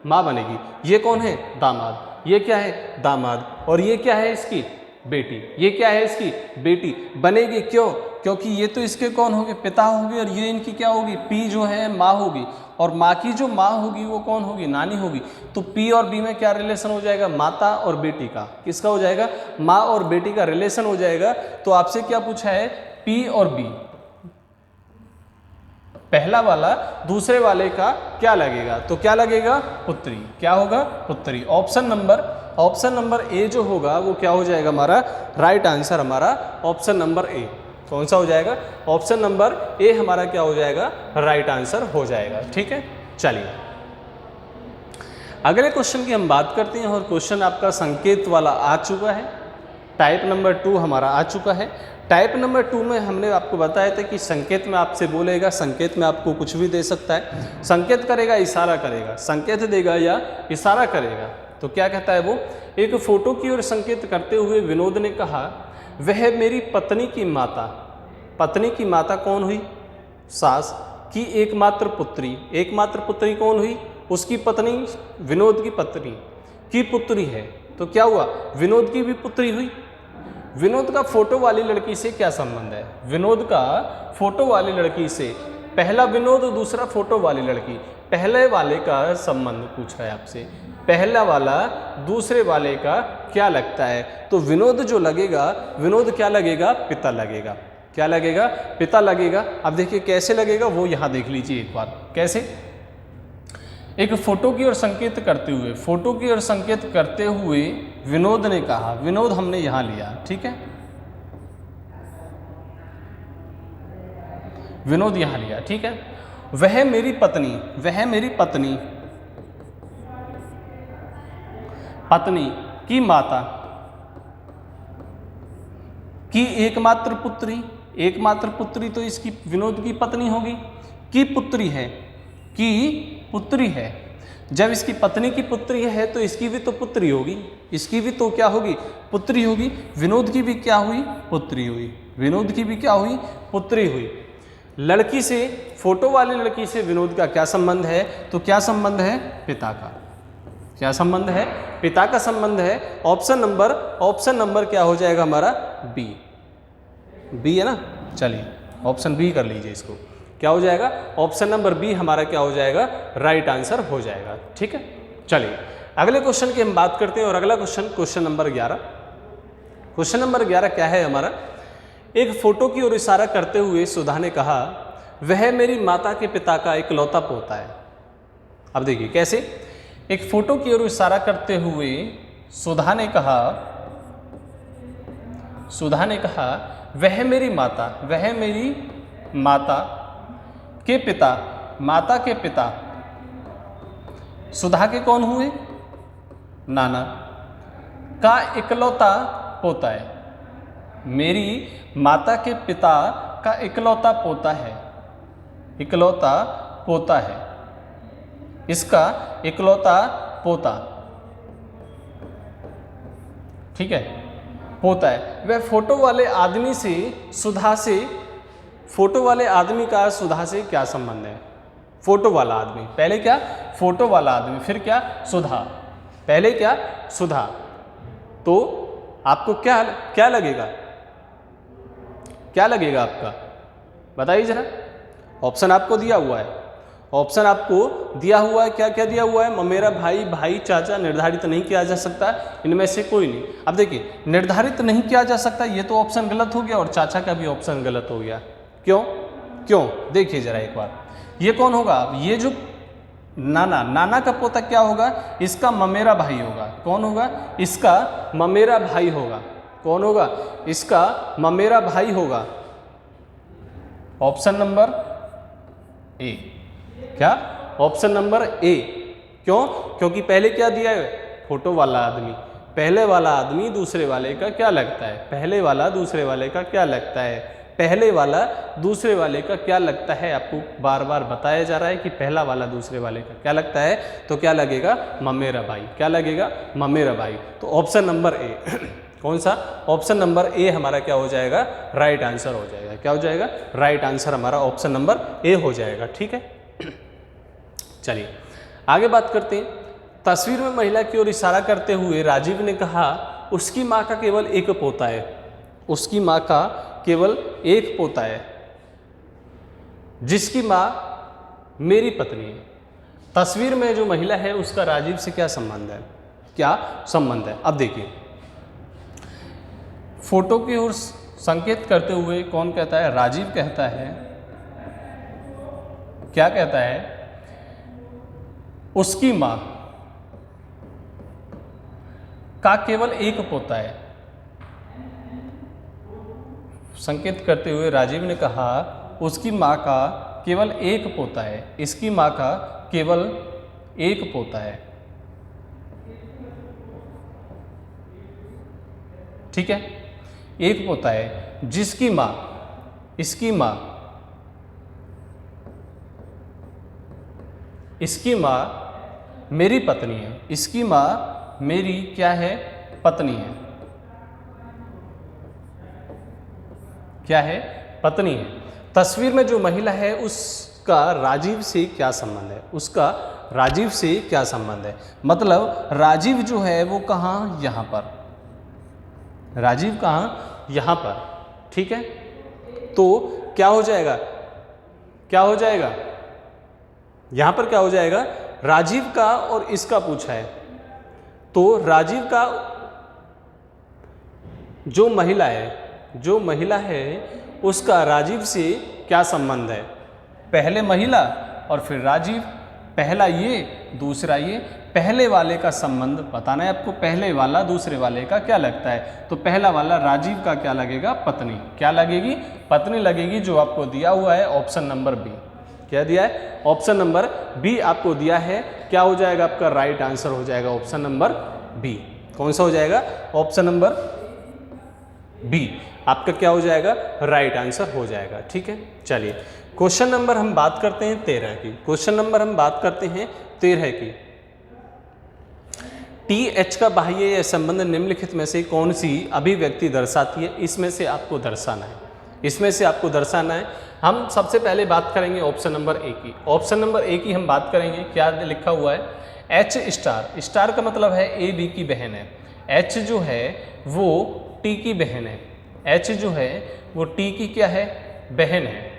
माँ बनेगी। ये कौन है? दामाद। ये क्या है? दामाद। और ये क्या है? इसकी बेटी। ये क्या है? इसकी बेटी बनेगी। क्यों? क्योंकि ये तो इसके कौन होंगे? पिता होंगे, और ये इनकी क्या होगी? पी जो है माँ होगी, और माँ की जो माँ होगी वो कौन होगी? नानी होगी। तो पी और बी में क्या रिलेशन हो जाएगा? माता और बेटी का। किसका हो जाएगा? माँ और बेटी का रिलेशन हो जाएगा। तो आपसे क्या पूछा है? पी और बी, पहला वाला दूसरे वाले का क्या लगेगा? तो क्या लगेगा? पुत्री। क्या होगा? पुत्री। ऑप्शन नंबर ए जो होगा वो क्या हो जाएगा? हमारा राइट आंसर हमारा ऑप्शन नंबर ए। कौन सा हो जाएगा? ऑप्शन नंबर ए हमारा क्या हो जाएगा? राइट आंसर हो जाएगा। ठीक है, चलिए अगले क्वेश्चन की हम बात करते हैं, और क्वेश्चन आपका संकेत वाला आ चुका है। टाइप नंबर 2 हमारा आ चुका है। टाइप नंबर 2 में हमने आपको बताया था कि संकेत में आपसे बोलेगा, संकेत में आपको कुछ भी दे सकता है। संकेत करेगा, इशारा करेगा, संकेत देगा या इशारा करेगा। तो क्या कहता है वो? एक फोटो की ओर संकेत करते हुए विनोद ने कहा, वह मेरी पत्नी की माता। पत्नी की माता कौन हुई? सास की एकमात्र पुत्री। एकमात्र पुत्री कौन हुई? उसकी पत्नी, विनोद की पत्नी की पुत्री है। तो क्या हुआ? विनोद की भी पुत्री हुई। विनोद का फोटो वाली लड़की से क्या संबंध है? विनोद का फोटो वाली लड़की से पहला विनोद और दूसरा फोटो वाली लड़की। पहले वाले का संबंध पूछ रहा है आपसे, पहला वाला दूसरे वाले का क्या लगता है। तो विनोद जो लगेगा, विनोद क्या लगेगा, पिता लगेगा। क्या लगेगा, पिता लगेगा। अब देखिए कैसे लगेगा वो यहाँ देख लीजिए एक बार। कैसे, एक फोटो की ओर संकेत करते हुए, फोटो की ओर संकेत करते हुए विनोद ने कहा, विनोद हमने यहाँ लिया, ठीक है, विनोद यहाँ लिया, ठीक है। वह मेरी पत्नी, वह मेरी पत्नी, पत्नी की माता की एकमात्र पुत्री, एकमात्र पुत्री तो इसकी विनोद की पत्नी होगी, की पुत्री है, की पुत्री है। जब इसकी पत्नी की पुत्री है तो इसकी भी तो पुत्री होगी, इसकी भी तो क्या होगी, पुत्री होगी। विनोद की भी क्या हुई, पुत्री हुई। विनोद की भी क्या हुई, पुत्री हुई। लड़की से, फोटो वाली लड़की से विनोद का क्या संबंध है, तो क्या संबंध है, पिता का। क्या संबंध है, पिता का संबंध है। ऑप्शन नंबर क्या हो जाएगा हमारा, बी। बी है ना, चलिए ऑप्शन बी कर लीजिए इसको। क्या हो जाएगा, ऑप्शन नंबर बी हमारा क्या हो जाएगा, राइट आंसर हो जाएगा, ठीक है। चलिए अगले क्वेश्चन की हम बात करते हैं, और अगला question, question number 11। Question number 11 क्या है हमारा, एक फोटो की ओर इशारा करते हुए सुधा ने कहा, वह मेरी माता के पिता का इकलौता पोता है। अब देखिए कैसे, एक फोटो की ओर इशारा करते हुए सुधा ने कहा, सुधा ने कहा वह मेरी माता, वह मेरी माता के पिता, माता के पिता, सुधा के कौन हुए, नाना, का इकलौता पोता है। मेरी माता के पिता का इकलौता पोता है, इकलौता पोता है, इसका इकलौता पोता, ठीक है, पोता है। वह फोटो वाले आदमी से, सुधा से, फोटो वाले आदमी का सुधा से क्या संबंध है। फोटो वाला आदमी, पहले क्या, फोटो वाला आदमी, फिर क्या, सुधा, पहले क्या, सुधा। तो आपको क्या क्या लगेगा, क्या लगेगा आपका, बताइए जरा। ऑप्शन आपको दिया हुआ है, ऑप्शन आपको दिया हुआ है, क्या क्या दिया हुआ है, मेरा भाई, भाई, चाचा, निर्धारित नहीं किया जा सकता, इनमें से कोई नहीं। अब देखिए निर्धारित नहीं किया जा सकता, ये तो ऑप्शन गलत हो गया, और चाचा का भी ऑप्शन गलत हो गया। क्यों, क्यों, देखिए जरा एक बार, ये कौन होगा, ये जो नाना, नाना का पोता क्या होगा, इसका ममेरा भाई होगा। कौन होगा, इसका ममेरा भाई होगा। कौन होगा, इसका ममेरा भाई होगा। ऑप्शन नंबर ए, क्या, ऑप्शन नंबर ए। क्यों, क्योंकि पहले क्या दिया है, फोटो वाला आदमी, पहले वाला आदमी दूसरे वाले का क्या लगता है, पहले वाला दूसरे वाले का क्या लगता है, पहले वाला दूसरे वाले का क्या लगता है। आपको बार बार बताया जा रहा है कि पहला वाला दूसरे वाले का क्या लगता है, तो क्या लगेगा, ममेरा भाई, क्या लगेगा, ममेरा भाई। तो ऑप्शन नंबर ए, कौन सा, ऑप्शन नंबर ए हमारा क्या हो जाएगा, राइट आंसर हो जाएगा। क्या हो जाएगा, राइट आंसर हमारा ऑप्शन नंबर ए हो जाएगा, ठीक है। चलिए आगे बात करते हैं। तस्वीर में महिला की ओर इशारा करते हुए राजीव ने कहा, उसकी माँ का केवल एक पोता है, उसकी माँ का केवल एक पोता है, जिसकी माँ मेरी पत्नी है। तस्वीर में जो महिला है उसका राजीव से क्या संबंध है, क्या संबंध है। अब देखिए फोटो की ओर संकेत करते हुए कौन कहता है, राजीव कहता है, क्या कहता है, उसकी मां का केवल एक पोता है। संकेत करते हुए राजीव ने कहा, उसकी मां का केवल एक पोता है, इसकी मां का केवल एक पोता है, ठीक है, एक पोता है, जिसकी मां, इसकी मां, इसकी मां मेरी पत्नी है, इसकी मां मेरी क्या है, पत्नी है, क्या है, पत्नी है। तस्वीर में जो महिला है उसका राजीव से क्या संबंध है, उसका राजीव से क्या संबंध है। मतलब राजीव जो है वो कहाँ, यहाँ पर, राजीव कहाँ, यहाँ पर, ठीक है। तो क्या हो जाएगा, क्या हो जाएगा, यहां पर क्या हो जाएगा, राजीव का और इसका पूछा है, तो राजीव का जो महिला है उसका राजीव से क्या संबंध है, पहले महिला और फिर राजीव, पहला ये दूसरा ये, पहले वाले का संबंध बताना है आपको, पहले वाला दूसरे वाले का क्या लगता है, तो पहला वाला राजीव का क्या लगेगा, पत्नी, क्या लगेगी, पत्नी लगेगी, जो आपको दिया हुआ है ऑप्शन नंबर बी। क्या दिया है, ऑप्शन नंबर बी आपको दिया है, क्या हो जाएगा आपका राइट आंसर हो जाएगा ऑप्शन नंबर बी। कौन सा हो जाएगा, ऑप्शन नंबर बी आपका क्या हो जाएगा, राइट आंसर हो जाएगा। ठीक है, चलिए क्वेश्चन नंबर हम बात करते हैं 13 की। क्वेश्चन नंबर हम बात करते हैं 13 की। टी एच का बाह्य या संबंध निम्नलिखित में से कौन सी अभिव्यक्ति दर्शाती है, इसमें से आपको दर्शाना है, इसमें से आपको दर्शाना है। हम सबसे पहले बात करेंगे ऑप्शन नंबर ए की। ऑप्शन नंबर ए की हम बात करेंगे, क्या लिखा हुआ है, एच स्टार, स्टार का मतलब है ए बी की बहन है, एच जो है वो टी की बहन है, एच जो है वो टी की क्या है, बहन है।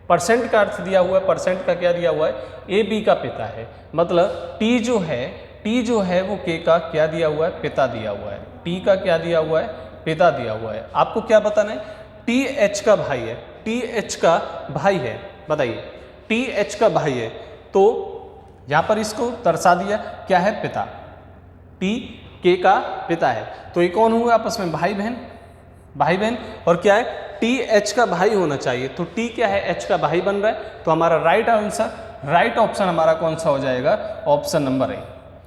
परसेंट का अर्थ दिया हुआ है, परसेंट का क्या दिया हुआ है, ए बी का पिता है, मतलब टी जो है वो के का क्या दिया हुआ है, पिता दिया हुआ है, टी का क्या दिया हुआ है, पिता दिया हुआ है। आपको क्या बताना है, टी एच का भाई है, टी एच का भाई है, बताइए टी एच का भाई है, तो यहां पर इसको दर्शा दिया, क्या है, पिता, टी के का पिता है, तो ये कौन हुआ आपस में, भाई बहन, भाई बहन, और क्या है, टी एच का भाई होना चाहिए, तो टी क्या है, एच का भाई बन रहा है, तो हमारा राइट आंसर, राइट ऑप्शन हमारा कौन सा हो जाएगा, ऑप्शन नंबर ए।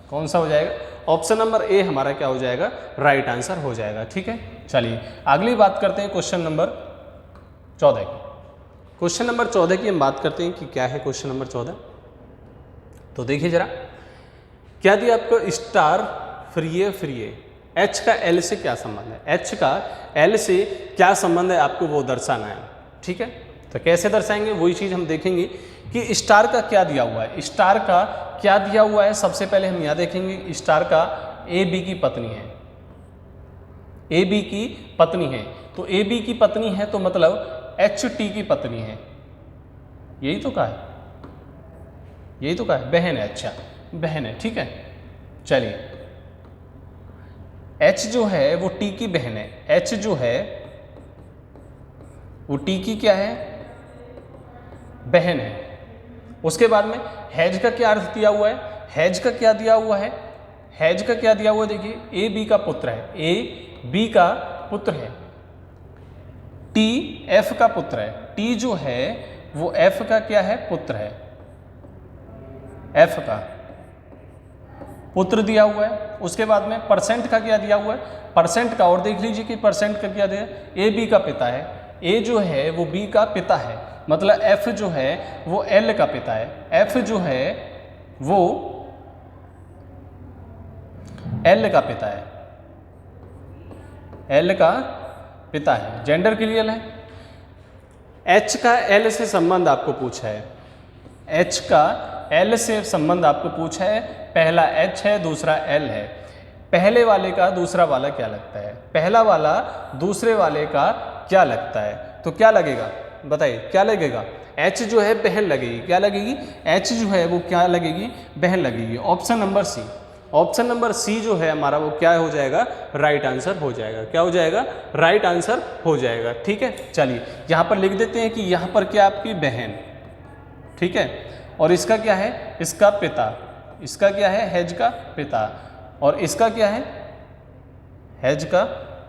कौन सा हो जाएगा, ऑप्शन नंबर ए हमारा क्या हो जाएगा, राइट आंसर हो जाएगा। ठीक है, चलिए अगली बात करते हैं क्वेश्चन नंबर 14 की। क्वेश्चन नंबर 14 की हम बात करते हैं कि क्या है क्वेश्चन नंबर 14। तो देखिए जरा, क्या दिया आपको, स्टार फ्री एच का एल से क्या संबंध है, एच का एल से क्या संबंध है आपको वो दर्शाना है। ठीक है, तो कैसे दर्शाएंगे वही चीज़ हम देखेंगे कि स्टार का क्या दिया हुआ है, स्टार का क्या दिया हुआ है। सबसे पहले हम यहाँ देखेंगे स्टार का ए बी की पत्नी है, ए बी की पत्नी है, तो ए बी की पत्नी है तो मतलब एच टी की पत्नी है, यही तो कहा है, यही तो कहा है, बहन है, अच्छा बहन है। ठीक है, चलिए एच जो है वो टी की बहन है, एच जो है वो टी की क्या है, बहन है। उसके बाद में हैज का क्या अर्थ दिया हुआ है, हैज का क्या दिया हुआ है, हैज का क्या दिया हुआ है, देखिए ए बी का पुत्र है, ए बी का पुत्र है, टी एफ का पुत्र है, टी जो है वो एफ का क्या है, पुत्र है, एफ का पुत्र दिया हुआ है। उसके बाद में परसेंट का क्या दिया हुआ है, परसेंट का, और देख लीजिए कि परसेंट का क्या दिया, ए बी का पिता है, ए जो है वो बी का piता है, मतलब एफ जो है वो एल का पिता है, एफ जो है वो एल का पिता है, एल का पिता है। जेंडर क्लियर है। एच का एल से संबंध आपको पूछा है, एच का एल से संबंध आपको पूछा है, पहला एच है दूसरा एल है, पहले वाले का दूसरा वाला क्या लगता है, पहला वाला दूसरे वाले का क्या लगता है, तो क्या लगेगा बताइए, क्या लगेगा, एच जो है बहन लगेगी, क्या लगेगी, एच जो है वो क्या लगेगी, बहन लगेगी। Option number C, option number C जो है हमारा वो क्या हो जाएगा, राइट आंसर हो जाएगा, क्या हो जाएगा, राइट आंसर हो जाएगा। ठीक है, चलिए यहाँ पर लिख देते हैं कि यहाँ पर क्या आपकी बहन, ठीक है, और इसका क्या है, इसका पिता, इसका क्या है, हैज का पिता, और इसका क्या है, हैज का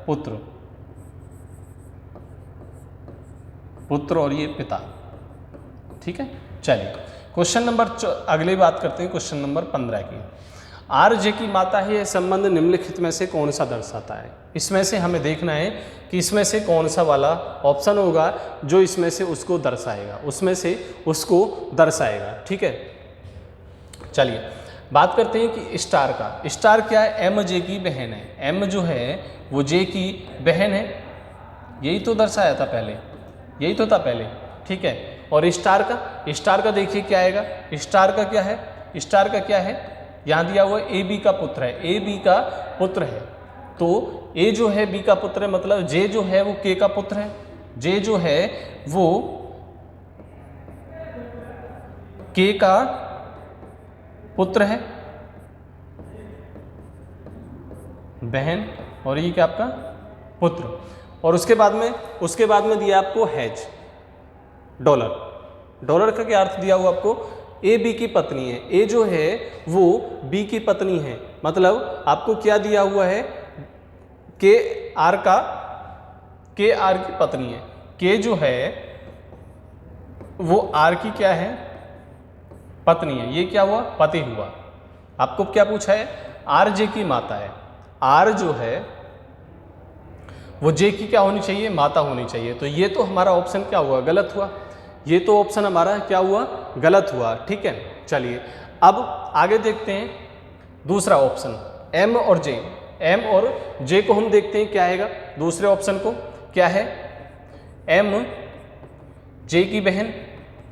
पुत्र, पुत्र और ये पिता। ठीक है, चलिए क्वेश्चन नंबर अगली बात करते हैं क्वेश्चन नंबर 15 की। आर जे की माता है, यह संबंध निम्नलिखित में से कौन सा दर्शाता है। इसमें से हमें देखना है कि इसमें से कौन सा वाला ऑप्शन होगा जो इसमें से उसको दर्शाएगा, उसमें से उसको दर्शाएगा। ठीक है, चलिए बात करते हैं कि स्टार का, स्टार क्या है, एम जे की बहन है, एम जो है वो जे की बहन है, यही तो दर्शाया था पहले, यही तो था पहले। ठीक है, और स्टार का देखिए क्या आएगा, स्टार का क्या है, स्टार का क्या है, यहाँ दिया हुआ ए बी का पुत्र है, ए बी का पुत्र है, तो ए जो है बी का पुत्र है, मतलब जे जो है वो के का पुत्र है, जे जो है वो के का पुत्र है, बहन, और ये क्या आपका पुत्र। और उसके बाद में दिया आपको हैज, डॉलर। डॉलर का क्या अर्थ दिया हुआ आपको, ए बी की पत्नी है। ए जो है वो बी की पत्नी है, मतलब आपको क्या दिया हुआ है, के आर की पत्नी है। के जो है वो आर की क्या है, पत्नी है। ये क्या हुआ, पति हुआ। आपको क्या पूछा है, आर जे की माता है। आर जो है वो जे की क्या होनी चाहिए, माता होनी चाहिए। तो ये तो हमारा ऑप्शन क्या हुआ, गलत हुआ। ये तो ऑप्शन हमारा क्या हुआ, गलत हुआ। ठीक है, चलिए अब आगे देखते हैं दूसरा ऑप्शन, एम और जे। एम और जे को हम देखते हैं क्या आएगा, दूसरे ऑप्शन को क्या है, एम जे की बहन,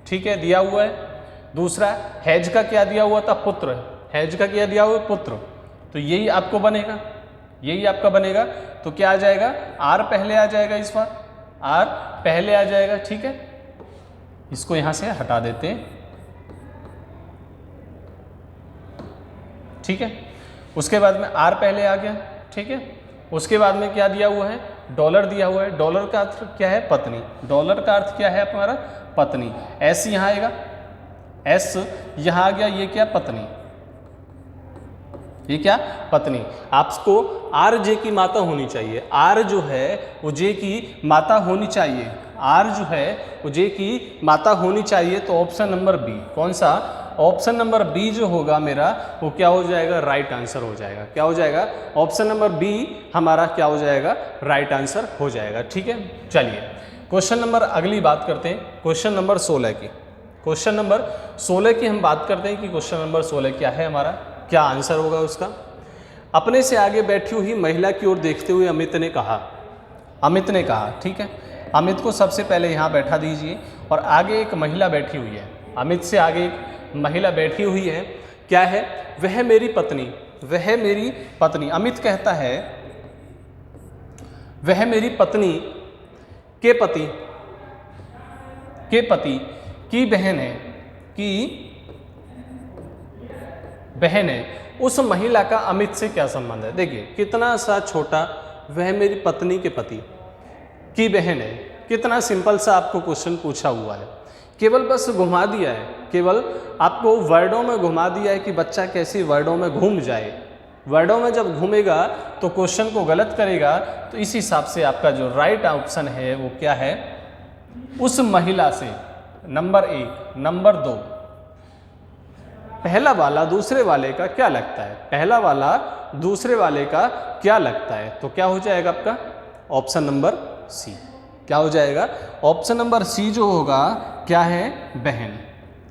ठीक है, दिया हुआ है। दूसरा हैज का क्या दिया हुआ था, पुत्र। हैज का क्या दिया हुआ, पुत्र। तो यही आपको बनेगा, यही आपका बनेगा। तो क्या आ जाएगा, आर पहले आ जाएगा, इस बार आर पहले आ जाएगा। ठीक है, इसको यहां से हटा देते हैं। ठीक है, उसके बाद में आर पहले आ गया। ठीक है, उसके बाद में क्या दिया हुआ है, डॉलर दिया हुआ है। डॉलर का अर्थ क्या है, पत्नी। डॉलर का अर्थ क्या है हमारा, पत्नी। एस यहां आएगा, एस यहां आ गया, ये क्या, पत्नी। ये क्या, पत्नी। आपको आर जे की माता होनी चाहिए। आर जो है वो जे की माता होनी चाहिए। आर जो है वो जे की माता होनी चाहिए। तो ऑप्शन नंबर बी, कौन सा, ऑप्शन नंबर बी जो होगा मेरा, वो क्या हो जाएगा, राइट आंसर हो जाएगा। क्या हो जाएगा, ऑप्शन नंबर बी हमारा क्या हो जाएगा, राइट आंसर हो जाएगा। ठीक है, चलिए क्वेश्चन नंबर, अगली बात करते हैं क्वेश्चन नंबर 16 की। क्वेश्चन नंबर 16 की हम बात करते हैं कि क्वेश्चन नंबर 16 क्या है हमारा, क्या आंसर होगा उसका। अपने से आगे बैठी हुई महिला की ओर देखते हुए अमित ने कहा, ठीक है, अमित को सबसे पहले यहाँ बैठा दीजिए और आगे एक महिला बैठी हुई है। अमित से आगे एक महिला बैठी हुई है, क्या है, वह मेरी पत्नी, वह मेरी पत्नी। अमित कहता है वह मेरी पत्नी के पति की बहन है, उस महिला का अमित से क्या संबंध है। देखिए कितना सा छोटा, वह मेरी पत्नी के पति की बहन है, कितना सिंपल सा आपको क्वेश्चन पूछा हुआ है। केवल बस घुमा दिया है, केवल आपको वर्डों में घुमा दिया है कि बच्चा कैसे वर्डों में घूम जाए। वर्डों में जब घूमेगा तो क्वेश्चन को गलत करेगा। तो इस हिसाब से आपका जो राइट ऑप्शन है वो क्या है, उस महिला से, नंबर 1। नंबर 2, पहला वाला दूसरे वाले का क्या लगता है, पहला वाला दूसरे वाले का क्या लगता है। तो क्या हो जाएगा आपका ऑप्शन नंबर सी। क्या हो जाएगा, ऑप्शन नंबर सी जो होगा क्या है, बहन।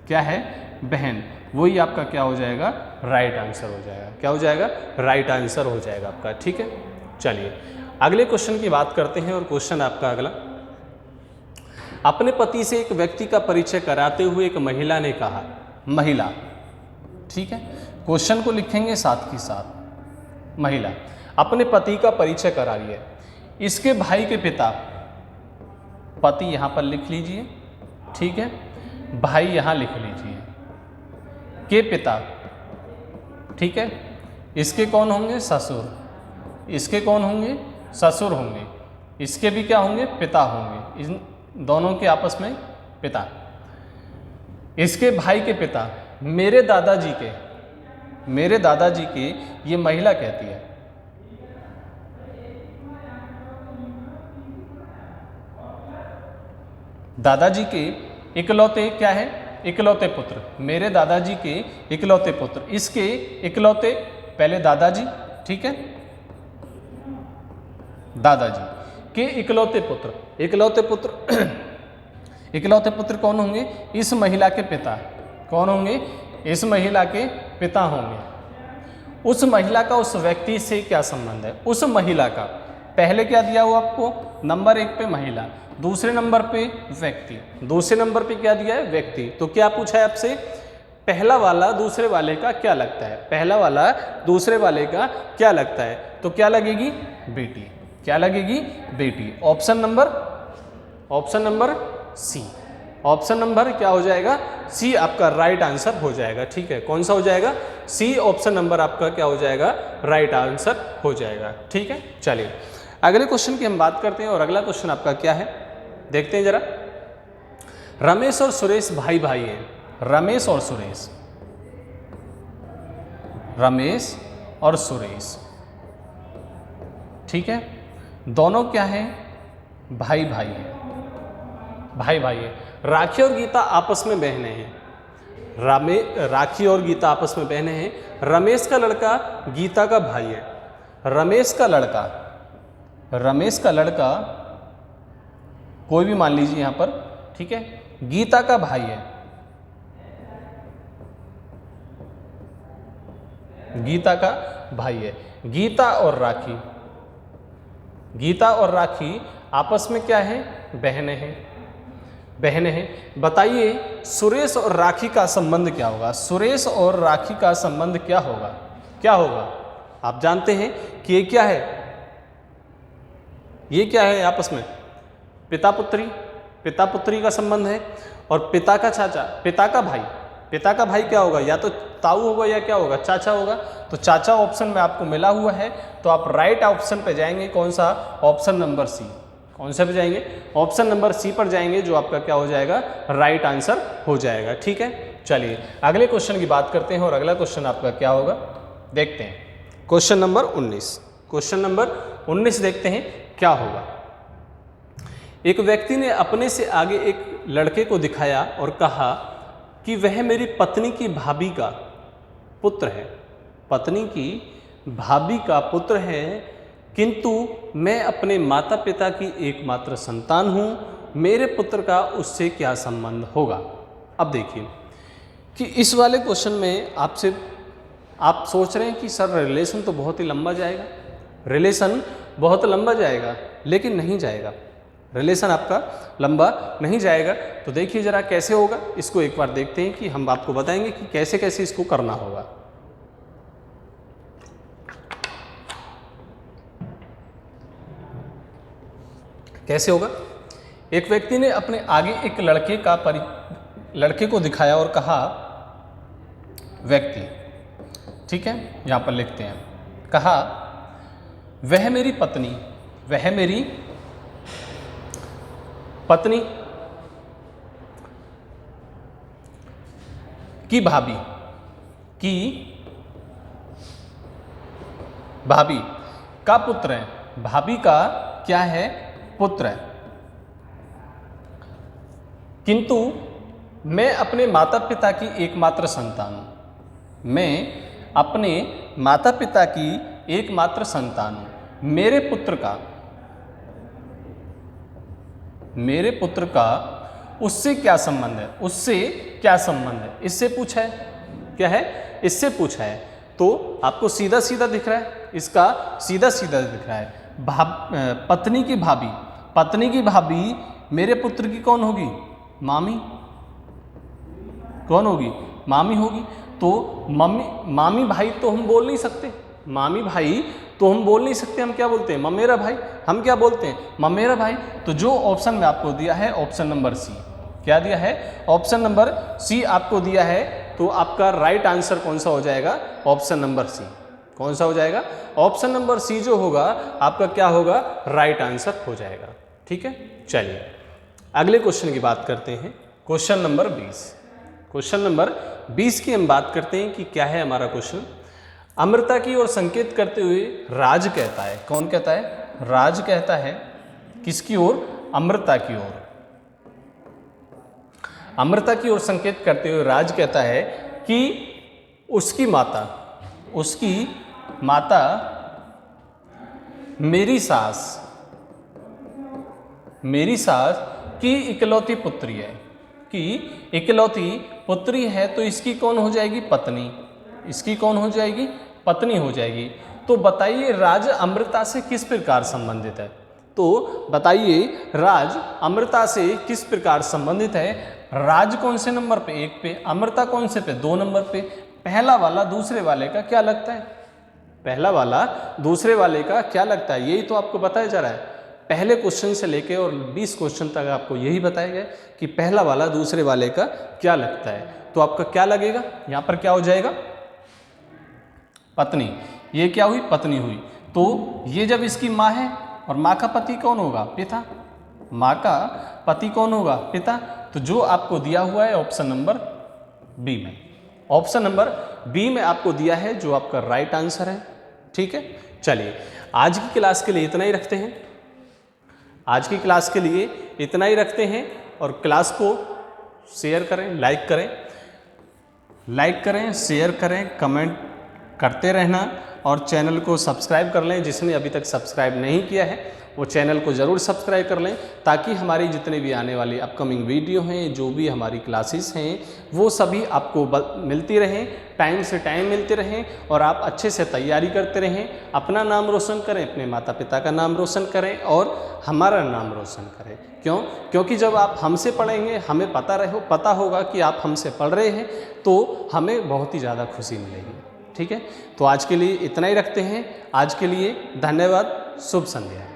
क्या है, बहन। वही आपका क्या हो जाएगा, राइट आंसर हो जाएगा। क्या हो जाएगा, राइट आंसर हो जाएगा आपका। ठीक है, चलिए अगले क्वेश्चन की बात करते हैं। और क्वेश्चन आपका अगला, अपने पति से एक व्यक्ति का परिचय कराते हुए एक महिला ने कहा, महिला, ठीक है, क्वेश्चन को लिखेंगे साथ ही साथ। महिला अपने पति का परिचय करा रही है। इसके भाई के पिता, पति यहां पर लिख लीजिए, ठीक है, भाई यहां लिख लीजिए, के पिता, ठीक है, इसके कौन होंगे, ससुर। इसके कौन होंगे, ससुर होंगे। इसके भी क्या होंगे, पिता होंगे। इन दोनों के आपस में पिता। इसके भाई के पिता, मेरे दादाजी के ये महिला कहती है। दादाजी के इकलौते क्या है, इकलौते पुत्र, मेरे दादाजी के इकलौते पुत्र। इसके इकलौते, पहले दादाजी, ठीक है, दादाजी के इकलौते पुत्र। इकलौते पुत्र कौन होंगे, इस महिला के पिता। कौन होंगे, इस महिला के पिता होंगे। उस महिला का उस व्यक्ति से क्या संबंध है, उस महिला का, पहले क्या दिया हुआ आपको, नंबर 1 पे महिला, दूसरे नंबर पे व्यक्ति, दूसरे नंबर पे क्या दिया है, व्यक्ति। तो क्या पूछा है आपसे, पहला वाला दूसरे वाले का क्या लगता है, पहला वाला दूसरे वाले का क्या लगता है। तो क्या लगेगी, बेटी। क्या लगेगी, बेटी। Option number C. Option number क्या हो जाएगा, सी आपका राइट आंसर हो जाएगा। ठीक है, कौन सा हो जाएगा, सी ऑप्शन नंबर आपका क्या हो जाएगा, राइट आंसर हो जाएगा। ठीक है, चलिए अगले क्वेश्चन की हम बात करते हैं। और अगला क्वेश्चन आपका क्या है, देखते हैं जरा। रमेश और सुरेश भाई भाई हैं। रमेश और सुरेश, रमेश और सुरेश, ठीक है, दोनों क्या हैं, भाई भाई हैं, भाई भाई हैं। राखी और गीता आपस में बहनें हैं। राखी और गीता आपस में बहनें हैं। रमेश का लड़का गीता का भाई है। रमेश का लड़का कोई भी मान लीजिए यहाँ पर, ठीक है, गीता का भाई है। गीता का भाई है। गीता और राखी आपस में क्या है, बहनें हैं, बहनें हैं। बताइए सुरेश और राखी का संबंध क्या होगा। सुरेश और राखी का संबंध क्या होगा, क्या होगा। आप जानते हैं कि ये क्या है, ये क्या है आपस में, पिता पुत्री का संबंध है। और पिता का चाचा, पिता का भाई क्या होगा, या तो ताऊ होगा या क्या होगा, चाचा होगा। तो चाचा ऑप्शन में आपको मिला हुआ है, तो आप राइट ऑप्शन पे जाएंगे, कौन सा, ऑप्शन नंबर सी। कौन से पे जाएंगे, ऑप्शन नंबर सी पर जाएंगे, जो आपका क्या हो जाएगा, राइट आंसर हो जाएगा। ठीक है, चलिए अगले क्वेश्चन की बात करते हैं। और अगला क्वेश्चन आपका क्या होगा, देखते हैं। क्वेश्चन नंबर 19 देखते हैं क्या होगा। एक व्यक्ति ने अपने से आगे एक लड़के को दिखाया और कहा कि वह मेरी पत्नी की भाभी का पुत्र है। पत्नी की भाभी का पुत्र है, किंतु मैं अपने माता पिता की एकमात्र संतान हूँ। मेरे पुत्र का उससे क्या संबंध होगा। अब देखिए कि इस वाले क्वेश्चन में आप सोच रहे हैं कि सर रिलेशन तो बहुत ही लंबा जाएगा, रिलेशन बहुत लंबा जाएगा, लेकिन नहीं जाएगा, रिलेशन आपका लंबा नहीं जाएगा। तो देखिए जरा कैसे होगा, इसको एक बार देखते हैं कि हम आपको बताएंगे कि कैसे कैसे इसको करना होगा। कैसे होगा, एक व्यक्ति ने अपने आगे एक लड़के को दिखाया और कहा, व्यक्ति, ठीक है, यहां पर लिखते हैं, कहा वह मेरी पत्नी की भाभी का पुत्र है। भाभी का क्या है, पुत्र है। किंतु मैं अपने माता पिता की एकमात्र संतान हूं। मैं अपने माता पिता की एकमात्र संतान हूं। मेरे पुत्र का उससे क्या संबंध है, इससे पूछा है, क्या है, इससे पूछा है। तो आपको सीधा सीधा दिख रहा है, इसका सीधा सीधा दिख रहा है। पत्नी की भाभी मेरे पुत्र की कौन होगी, मामी। कौन होगी, मामी होगी। तो मामी भाई तो हम बोल नहीं सकते, हम क्या बोलते हैं, ममेरा भाई। हम क्या बोलते हैं, ममेरा भाई। तो जो ऑप्शन में आपको दिया है, ऑप्शन नंबर सी, क्या दिया है, ऑप्शन नंबर सी आपको दिया है। तो आपका राइट आंसर कौन सा हो जाएगा, ऑप्शन नंबर सी। कौन सा हो जाएगा, ऑप्शन नंबर सी जो होगा आपका क्या होगा, राइट आंसर हो जाएगा। ठीक है, चलिए अगले क्वेश्चन की बात करते हैं। क्वेश्चन नंबर 20 की हम बात करते हैं कि क्या है हमारा क्वेश्चन। अमृता की ओर संकेत करते हुए राज कहता है, कौन कहता है, राज कहता है, किसकी ओर, अमृता की ओर। अमृता की ओर संकेत करते हुए राज कहता है कि उसकी माता मेरी सास की इकलौती पुत्री है, तो इसकी कौन हो जाएगी, पत्नी। इसकी कौन हो जाएगी, पत्नी हो जाएगी। तो बताइए राज अमृता से किस प्रकार संबंधित है। तो बताइए राज अमृता से किस प्रकार संबंधित है। राज कौन से नंबर पे, 1 पे, अमृता कौन से पे, 2 नंबर पे। पहला वाला दूसरे वाले का क्या लगता है, यही तो आपको बताया जा रहा है। पहले क्वेश्चन से लेके और 20 क्वेश्चन तक आपको यही बताया गया कि पहला वाला दूसरे वाले का क्या लगता है। तो आपका क्या लगेगा, यहाँ पर क्या हो जाएगा, पत्नी। ये क्या हुई, पत्नी हुई। तो ये जब इसकी माँ है और माँ का पति कौन होगा, पिता। माँ का पति कौन होगा, पिता। तो जो आपको दिया हुआ है ऑप्शन नंबर बी में, ऑप्शन नंबर बी में आपको दिया है जो आपका राइट आंसर है। ठीक है, चलिए आज की क्लास के लिए इतना ही रखते हैं, आज की क्लास के लिए इतना ही रखते हैं। और क्लास को शेयर करें, लाइक करें, शेयर करें, कमेंट करते रहना और चैनल को सब्सक्राइब कर लें। जिसने अभी तक सब्सक्राइब नहीं किया है वो चैनल को ज़रूर सब्सक्राइब कर लें, ताकि हमारी जितने भी आने वाली अपकमिंग वीडियो हैं, जो भी हमारी क्लासेस हैं, वो सभी आपको मिलती रहें, टाइम से टाइम मिलते रहें और आप अच्छे से तैयारी करते रहें। अपना नाम रोशन करें, अपने माता पिता का नाम रोशन करें और हमारा नाम रोशन करें। क्यों? क्योंकि जब आप हमसे पढ़ेंगे, हमें पता होगा कि आप हमसे पढ़ रहे हैं, तो हमें बहुत ही ज़्यादा खुशी मिलेगी। ठीक है, तो आज के लिए इतना ही रखते हैं। आज के लिए धन्यवाद, शुभ संध्या।